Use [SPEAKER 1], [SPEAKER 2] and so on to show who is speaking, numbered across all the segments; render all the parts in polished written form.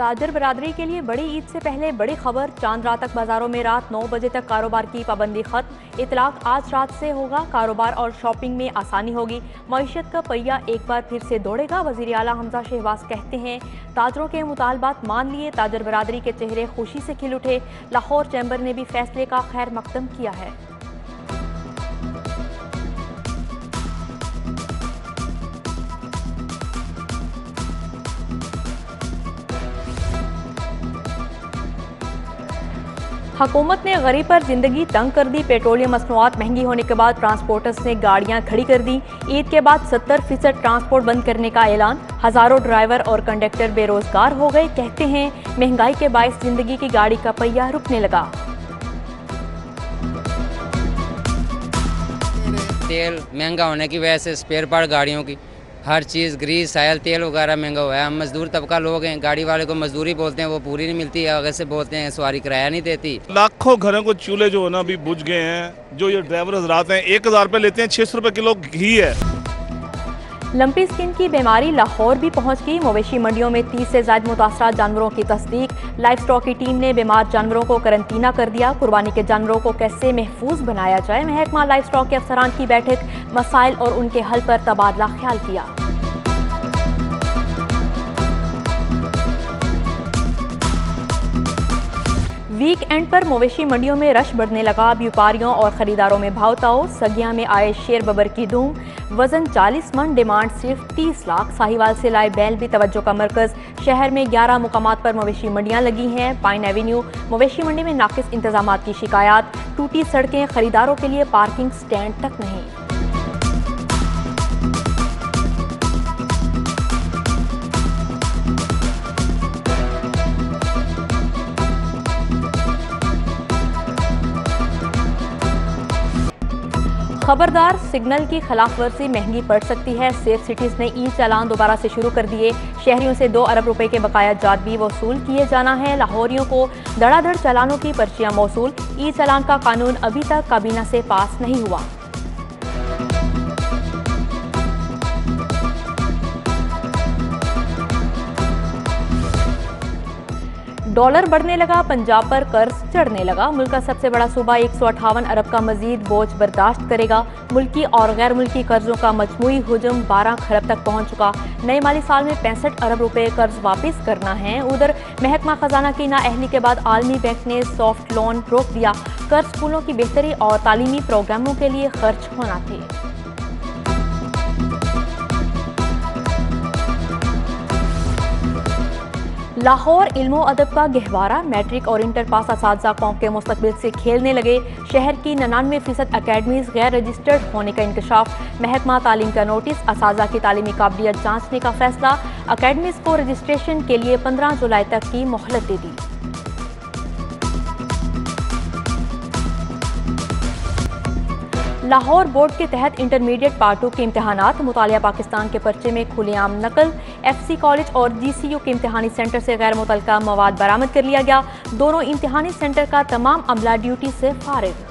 [SPEAKER 1] ताजर बरादरी के लिए बड़ी ईद से पहले बड़ी खबर। चांद रात तक बाजारों में रात 9 बजे तक कारोबार की पाबंदी खत्म। इतलाक आज रात से होगा। कारोबार और शॉपिंग में आसानी होगी। मईशत का पहिया एक बार फिर से दौड़ेगा। वज़ीर आला हमजा शहबाज कहते हैं ताजरों के मुतालबात मान लिए। ताजर बरादरी के चेहरे खुशी से खिल उठे। लाहौर चैम्बर ने भी फैसले का खैर मकदम किया है। हुकूमत ने गरीब पर जिंदगी तंग कर दी। पेट्रोलियम मसनूआत महंगी होने के बाद ट्रांसपोर्टर्स ने गाड़ियां खड़ी कर दी। ईद के बाद 70% ट्रांसपोर्ट बंद करने का ऐलान। हजारों ड्राइवर और कंडक्टर बेरोजगार हो गए। कहते हैं महंगाई के बायस जिंदगी की गाड़ी का पहिया रुकने लगा।
[SPEAKER 2] तेल महंगा होने की वजह से स्पेयर पार्ट गाड़ियों की हर चीज़ ग्रीस आयल तेल वगैरह महंगा हुआ है। हम मजदूर तबका लोग हैं, गाड़ी वाले को मजदूरी बोलते हैं, वो पूरी नहीं मिलती है। अगर से बोलते हैं सवारी किराया नहीं देती।
[SPEAKER 3] लाखों घरों को चूल्हे जो है ना अभी बुझ गए हैं। जो ये ड्राइवर हजरात हैं 1000 रुपये लेते हैं, 600 रुपये किलो घी है।
[SPEAKER 1] लंपी स्किन की बीमारी लाहौर भी पहुंच गई। मवेशी मंडियों में 30 से ज्यादा मुतासरा जानवरों की तस्दीक। लाइफ स्टॉक की टीम ने बीमार जानवरों को करंतना कर दिया। कुर्बानी के जानवरों को कैसे महफूज बनाया जाए, महकमा लाइफ स्टॉक के अफसरान की बैठक। मसाइल और उनके हल पर तबादला ख्याल किया। वीक एंड पर मवेशी मंडियों में रश बढ़ने लगा। व्यापारियों और खरीदारों में भाव ताओ। सगिया में आए शेर बबर की धूम। वजन 40 मन, डिमांड सिर्फ 30 लाख। साहिवाल से लाए बैल भी तवज्जो का मरकज। शहर में 11 मुकामात पर मवेशी मंडियां लगी हैं। पाइन एवेन्यू मवेशी मंडी में नाकिस इंतजामात की शिकायत। टूटी सड़कें, खरीदारों के लिए पार्किंग स्टैंड तक नहीं। खबरदार, सिग्नल की खिलाफ वर्जी महंगी पड़ सकती है। सेफ सिटीज ने ई चालान दोबारा से शुरू कर दिए। शहरियों से 2 अरब रुपए के बकाया जात भी वसूल किए जाना है। लाहौरियों को धड़ाधड़ चालानों की पर्चियां मौसूल। ई चालान का कानून अभी तक काबीना से पास नहीं हुआ। डॉलर बढ़ने लगा, पंजाब पर कर्ज चढ़ने लगा। मुल्क का सबसे बड़ा सूबा 158 अरब का मजीद बोझ बर्दाश्त करेगा। मुल्की और गैर मुल्की कर्जों का मजमूई हुजम 12 खरब तक पहुंच चुका। नए माली साल में 65 अरब रुपए कर्ज वापस करना है। उधर महकमा खजाना की नाअहली के बाद आलमी बैंक ने सॉफ्ट लोन रोक दिया। कर्ज स्कूलों की बेहतरी और तालीमी प्रोग्रामों के लिए खर्च होना थे। लाहौर इल्मो अदब का गहवारा। मैट्रिक और इंटर पास असातिज़ा कौम के मुस्तकबिल से खेलने लगे। शहर की 99% अकेडमीज गैर रजिस्टर्ड होने का इंकशाफ। महकमा तालीम का नोटिस। असातिज़ा की तालीमी काबिलियत जांचने का फैसला। अकेडमीज को रजिस्ट्रेशन के लिए 15 जुलाई तक की मोहलत दे दी। लाहौर बोर्ड के तहत इंटरमीडिएट पार्ट 2 के इम्तहानात। मुतालिया पाकिस्तान के पर्चे में खुलेआम नकल। FC कॉलेज और GCU के इम्तहानी सेंटर से गैर मुतल्लका मवाद बरामद कर लिया गया। दोनों इम्तहानी सेंटर का तमाम अमला ड्यूटी से फारिग।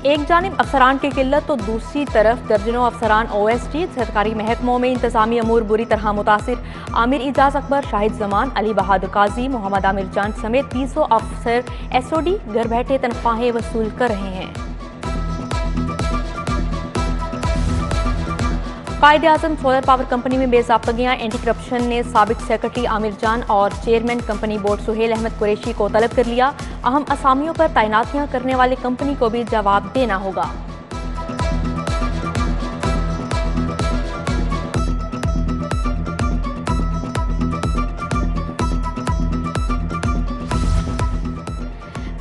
[SPEAKER 1] एक जानिब अफसरान की किल्लत तो दूसरी तरफ दर्जनों अफसरान OSD सरकारी महकमों में इंतजामी अमूर बुरी तरह मुतासिर। आमिर इजाज अकबर, शाहिद जमान, अली बहादुर काजी, मोहम्मद आमिर जान समेत 300 अफसर SOD घर बैठे तनख्वाहें वसूल कर रहे हैं। कायदे आजम सोलर पावर कंपनी में बेज़ाब्तगियां। एंटी करप्शन ने साबिक सेक्रेटरी आमिर जान और chairman company board Suhail Ahmed Qureshi को तलब कर लिया। अहम असामियों पर तैनातियां करने वाली कंपनी को भी जवाब देना होगा।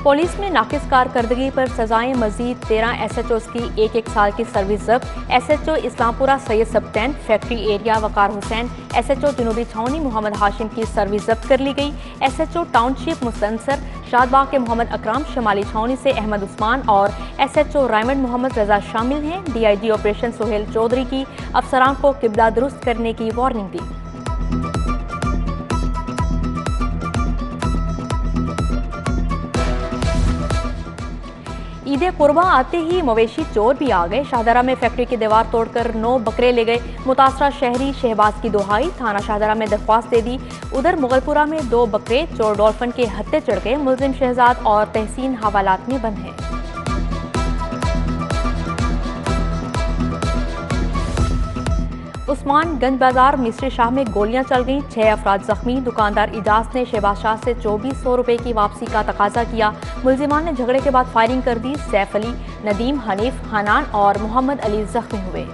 [SPEAKER 1] पुलिस में नाकिस कारकर्दगी पर सजाएं मजीद 13 SHOs की एक साल की सर्विस जब्त। SHO Islampura Syed Sabtain factory area Waqar Hussain, SHO जनूबी छावनी मोहम्मद हाशिम की सर्विस जब्त कर ली गई। SHO टाउनशिप मुस्तनसर शादबाग के मोहम्मद अकराम, शमाली छावनी से अहमद उस्मान और SHO रायमंड मोहम्मद रजा शामिल हैं। DIG ऑपरेशन सोहेल चौधरी की अफसरान को किबला दुरुस्त करने की वार्निंग दी। ईद कुर्बा आते ही मवेशी चोर भी आ गए। शाहदरा में फैक्ट्री की दीवार तोड़कर 9 बकरे ले गए। मुतासरा शहरी शहबाज की दुहाई, थाना शाहदरा में दरख्वास्त दे दी। उधर मुगलपुरा में 2 बकरे चोर डॉल्फिन के हत्थे चढ़ गए। मुलजिम शहजाद और तहसीन हवालात में बंद है। उस्मानगंज बाजार मिस्री शाह में गोलियां चल गईं, 6 अफराद जख्मी। दुकानदार इजाज ने शहबाज शाह से 2400 रुपए की वापसी का तकाजा किया। मुलजिमान ने झगड़े के बाद फायरिंग कर दी। सैफ अली, नदीम, हनीफ, हनान और मोहम्मद अली जख्मी हुए।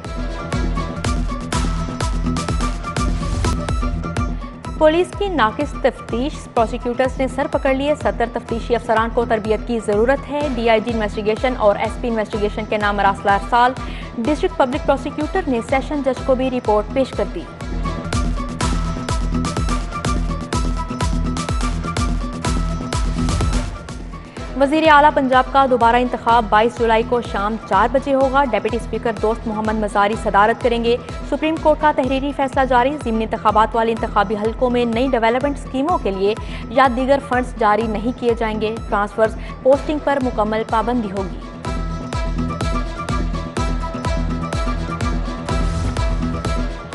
[SPEAKER 1] पुलिस की नाकिस तफ्तीश, प्रोसिक्यूटर्स ने सर पकड़ लिए। 70 तफ्तीशी अफसरान को तरबियत की जरूरत है। DIG इन्वेस्टिगेशन और SP इन्वेस्टिगेशन के नाम मरासला अरसाल। डिस्ट्रिक्ट पब्लिक प्रोसिक्यूटर ने सेशन जज को भी रिपोर्ट पेश कर दी। वजीर आला पंजाब का दोबारा इंतखाब 22 जुलाई को शाम 4 बजे होगा। डेप्यूटी स्पीकर दोस्त मोहम्मद मजारी सदारत करेंगे। सुप्रीम कोर्ट का तहरीरी फैसला जारी। ज़िमनी इंतखाबात वाले इंतखाबी हलकों में नई डेवलपमेंट स्कीमों के लिए या दीगर फंड्स जारी नहीं किए जाएंगे। ट्रांसफर्स पोस्टिंग पर मुकम्मल पाबंदी होगी।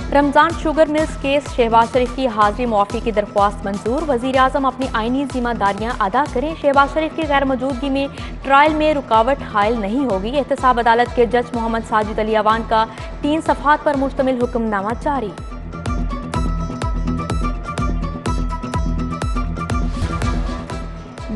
[SPEAKER 1] Ramzan sugar mills case, Shahbaz Sharif की हाजिरी मुआफी की दरख्वास्त मंजूर। वजीर आजम अपनी आईनी जिम्मेदारियां अदा करें। शहबाज शरीफ की गैर मौजूदगी में ट्रायल में रुकावट हायल नहीं होगी। एहतसाब अदालत के जज मोहम्मद साजिद अली अवान का 3 सफ़हात पर मुश्तमिल हुक्मनामा जारी।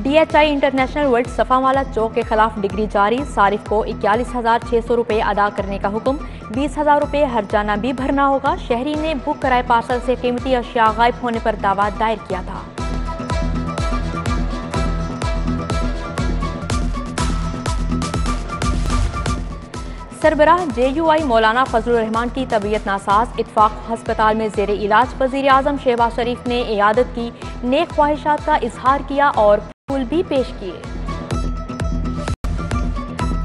[SPEAKER 1] DHI इंटरनेशनल वर्ल्ड सफावाला चौक के खिलाफ डिग्री जारी। सारिफ को 41,600 रुपये अदा करने का हुक्म। 20,000 रुपये हर्जाना भी भरना होगा। शहरी ने बुक कराए पार्सल से कीमती अशिया गायब होने पर दावा दायर किया था। सरबराह JUI मौलाना फजलुर रहमान की तबीयत नासाज, इत्फाक हस्पताल में जेर इलाज। वजीर आजम शहबाज शरीफ ने इयादत की, नेक ख्वाहिशात का इजहार किया और फूल भी पेश किए।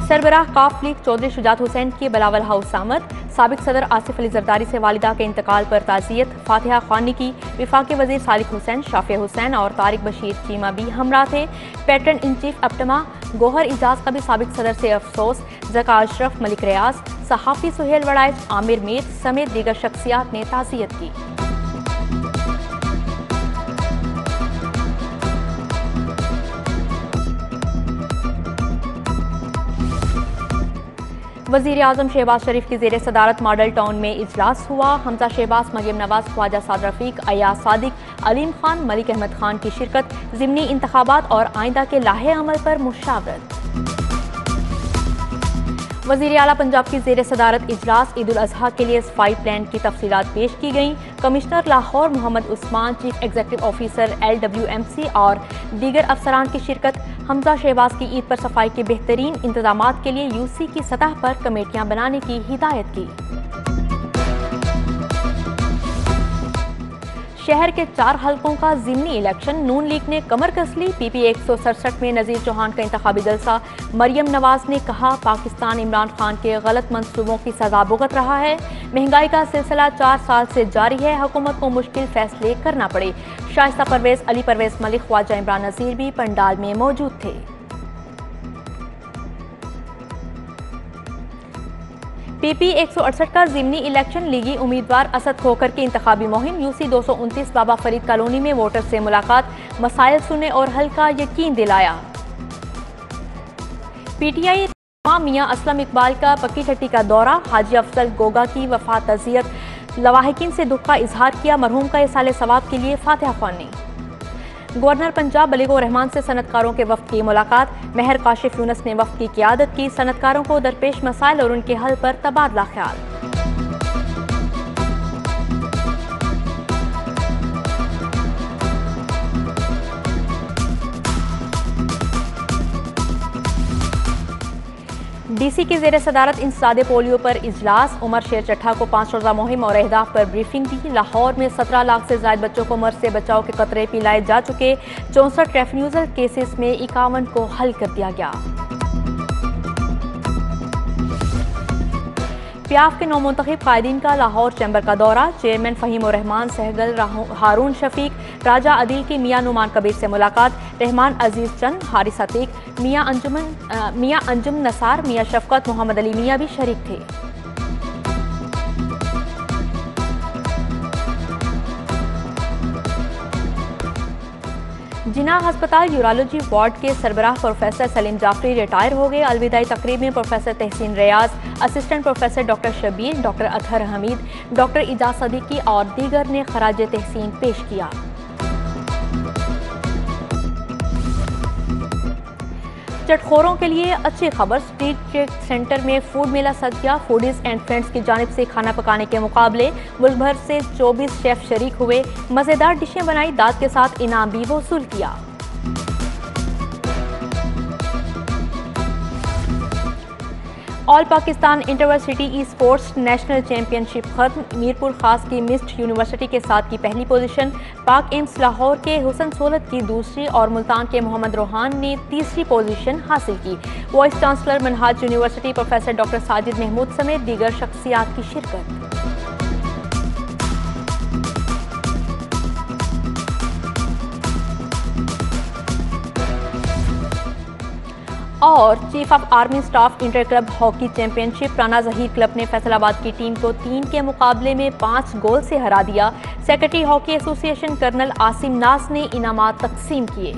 [SPEAKER 1] सरबराह काफ लीग चौधरी शुजात हुसैन की बिलावल हाउस आमद। साबिक सदर आसिफ अली जरदारी से वालिदा के इंतकाल पर ताज़ियत। फातिहा खानी की, विफाकी वजीर सालिक हुसैन, शाफिया हुसैन और तारिक बशीर चीमा भी हमरा थे। Patron in chief APTMA Gohar Ijaz का भी साबिक सदर से अफसोस। जका अशरफ, मलिक रियाज, सहाफ़ी सुहेल वड़ाइज, आमिर मीर समेत दीगर शख्सियात ने ताज़ियत की। वज़ीर आज़म शहबाज शरीफ की ज़ेर सदारत मॉडल टाउन में इजलास हुआ। हमजा शहबाज, मरियम नवाज, ख्वाजा साद रफीक, अयाज सादिक, अलीम खान, मलिक अहमद खान की शिरकत। ज़िमनी इंतखाबात और आइंदा के लाहे अमल पर मुशावरत। वज़ीर आला पंजाब की ज़ेर सदारत इजलास। ईद उल अज़हा के लिए सफाई प्लान की तफसीलात पेश की गईं। Commissioner Lahore Mohammad Usman, chief executive officer LWMC और दीगर अफसरान की शिरकत। हमजा शहबाज की ईद पर सफाई के बेहतरीन इंतजामात के लिए UC की सतह पर कमेटियां बनाने की हिदायत की। शहर के 4 हलकों का ज़िमनी इलेक्शन, नून लीग ने कमर कस ली। PP 167 में नज़ीर चौहान का इंतखाबी जलसा। मरियम नवाज ने कहा, पाकिस्तान इमरान खान के गलत मंसूबों की सजा भुगत रहा है। महंगाई का सिलसिला 4 साल से जारी है। हुकूमत को मुश्किल फैसले करना पड़े। शाइस्ता परवेज, अली परवेज मलिक, ख्वाजा इमरान नज़ीर भी पंडाल में मौजूद थे। PP 168 का ज़िमनी इलेक्शन, लीगी उम्मीदवार असद खोकर की इंतखाबी मुहिम। UC 229 बाबा फरीद कॉलोनी में वोटर से मुलाकात, मसाइल सुने और हल का यकीन दिलाया। PTI मियां असलम इकबाल का पक्की टट्टी का दौरा। हाजी अफजल गोगा की वफात तज़ियत। लवाहिकीन से दुख का इजहार किया। मरहूम का इसाले सवाब के लिए फातिहा ख्वानी। गवर्नर पंजाब बलीगो रहमान से सनतकारों के वफ्द की मुलाकात। महर काशिफ यूनस ने वफ्द की क़ियादत की। सनतकारों को दरपेश मसाइल और उनके हल पर तबादला ख्याल। डीसी की जेर सदारत इंसदादे पोलियो पर इजलास। उमर शेर चट्ठा को 5 रोज़ा मुहिम और अहदाफ पर ब्रीफिंग दी। लाहौर में 17 लाख से ज्यादा बच्चों को मर्ज से बचाव के कतरे पिलाए जा चुके। 64 रेफन्यूजल केसेस में 51 को हल कर दिया गया। प्याफ के नौमुंतखब कायदीन का लाहौर चैम्बर का दौरा। चेयरमैन फ़हीम रहमान, सहगल हारून शफीक, राजा अदील की मियाँ नुमान कबीर से मुलाकात। रहमान अजीज चंद, हारिस अतीक, मियाँ अंजुम नसार, मियाँ शफकत, मोहम्मद अली मियाँ भी शरीक थे। जिना अस्पताल यूरोलॉजी वार्ड के सरबराह प्रोफेसर सलीम जाफरी रिटायर हो गए। अलविदाई तकरीब में professor Tehseen Riaz, assistant professor doctor Shabbir, doctor Athar Hameed, doctor Ijaz Siddiqui और दीगर ने खराज तहसीन पेश किया। चटखोरों के लिए अच्छी खबर। स्ट्रीट ट्रेड सेंटर में फूड मेला सज गया। फूडीज एंड फ्रेंड्स की जानिब से खाना पकाने के मुकाबले मुल्क भर से 24 शेफ शरीक हुए। मज़ेदार डिशें बनाई, दाद के साथ इनाम भी वसूल किया। All Pakistan interversity e sports national championship खत्म। मीरपुर खास की मिस्ड यूनिवर्सिटी के साथ की पहली पोजीशन। पाक एम्स लाहौर के हुसन सोलत की दूसरी और मुल्तान के मोहम्मद रोहान ने तीसरी पोजीशन हासिल की। Vice chancellor Minhaj university professor doctor Sajid Mahmood समेत दीगर शख्सियात की शिरकत। और chief of army staff inter club hockey championship. Rana Zaheer club ने फैसलाबाद की टीम को 3 के मुकाबले में 5 गोल से हरा दिया। Secretary hockey association colonel Asim Nas ने इनामात तकसीम किए।